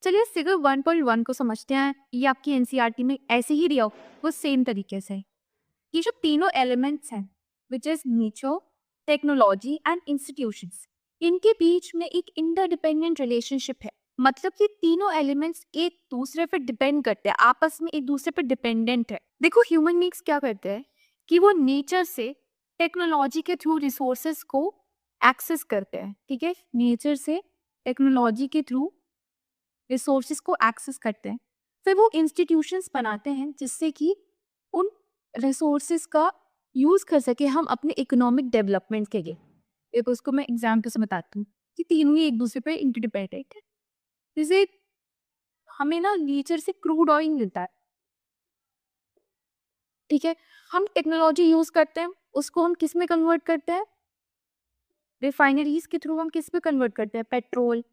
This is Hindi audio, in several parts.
चलिए फिगर 1.1 को समझते हैं। ये आपकी एनसीईआरटी में ऐसे ही दिया हो, वो सेम तरीके से। ये जो तीनों एलिमेंट्स हैं, which is nature, technology and institutions, इनके बीच में एक इंटरडिपेंडेंट रिलेशनशिप है। मतलब कि तीनों एलिमेंट्स एक दूसरे पर डिपेंड करते हैं, आपस में एक दूसरे पर डिपेंडेंट है। देखो ह्यूमन बींग्स क्या करते हैं कि वो नेचर से टेक्नोलॉजी के थ्रू रिसोर्सेज को एक्सेस करते हैं। ठीक है, नेचर से टेक्नोलॉजी के थ्रू रिसोर्सेज को एक्सेस करते हैं। फिर वो इंस्टीट्यूशंस बनाते हैं जिससे कि उन रिसोर्सेज का यूज कर सके हम अपने इकोनॉमिक डेवलपमेंट के लिए। एक उसको मैं एग्जाम्पल से बताती हूँ कि तीनों ही एक दूसरे पे इंटरडिपेंडेंट है। जैसे हमें ना नेचर से क्रूड ऑयल मिलता है, ठीक है। हम टेक्नोलॉजी यूज करते हैं, उसको हम किस में कन्वर्ट करते हैं? रिफाइनरीज के थ्रू हम किस में कन्वर्ट करते हैं? पेट्रोल,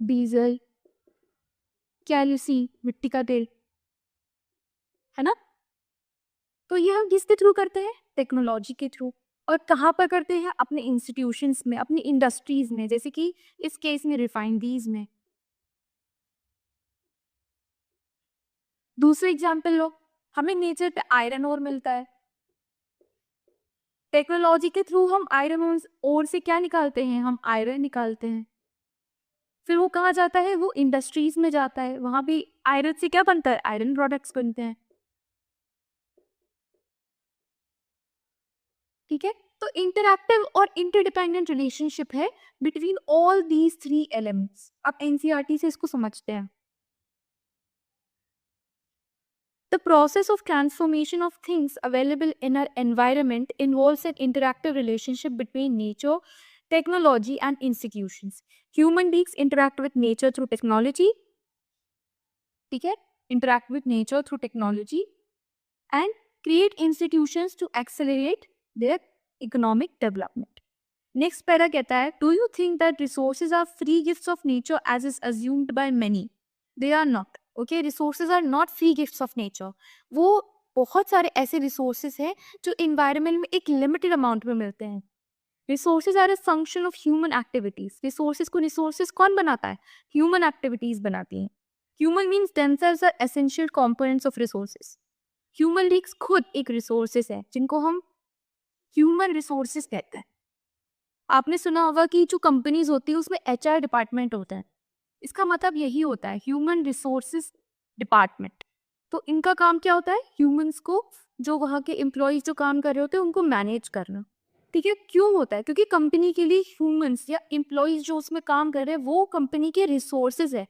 डीजल, कैरोसिन, मिट्टी का तेल, है ना। तो ये हम किसके थ्रू करते हैं? टेक्नोलॉजी के थ्रू। और कहाँ पर करते हैं? अपने इंस्टीट्यूशंस में, अपनी इंडस्ट्रीज में, जैसे कि इस केस में रिफाइनरीज में। दूसरा एग्जाम्पल लो, हमें नेचर पे आयरन ओर मिलता है। टेक्नोलॉजी के थ्रू हम आयरन ओर से क्या निकालते हैं? हम आयरन निकालते हैं। फिर वो कहाँ जाता है? वो इंडस्ट्रीज में जाता है। वहां भी आयरन से क्या बनता है? आयरन प्रोडक्ट्स बनते हैं। ठीक है, तो इंटरैक्टिव और इंटरडिपेंडेंट रिलेशनशिप है between all these three elements. अब एनसीईआरटी से इसको समझते हैं। The process of transformation of things available in our environment involves an interactive relationship between nature, technology, and institutions. Human beings interact with nature through technology, ठीक है? Interact with nature through technology and create institutions to accelerate their economic development. Next para कहता है, do you think that resources are free gifts of nature as is assumed by many? They are not. Okay, resources are not free gifts of nature. वो बहुत सारे ऐसे resources हैं जो environment में एक limited amount में मिलते हैं। Resources are a function of human activities. Resources को resources कौन बनाता है? Human activities बनाती हैं। Human beings themselves are essential components of resources. Human beings खुद एक resources है जिनको हम human resources कहते हैं। आपने सुना होगा कि जो कंपनीज होती है उसमें एचआर डिपार्टमेंट होता है। इसका मतलब यही होता है, ह्यूमन रिसोर्सेज डिपार्टमेंट। तो इनका काम क्या होता है? ह्यूमंस को, जो वहाँ के एम्प्लॉयज जो काम कर रहे होते हैं उनको मैनेज करना। ठीक है, क्यों होता है? क्योंकि कंपनी के लिए ह्यूमंस या एम्प्लॉयज जो उसमें काम कर रहे हैं वो कंपनी के रिसोर्सेज है।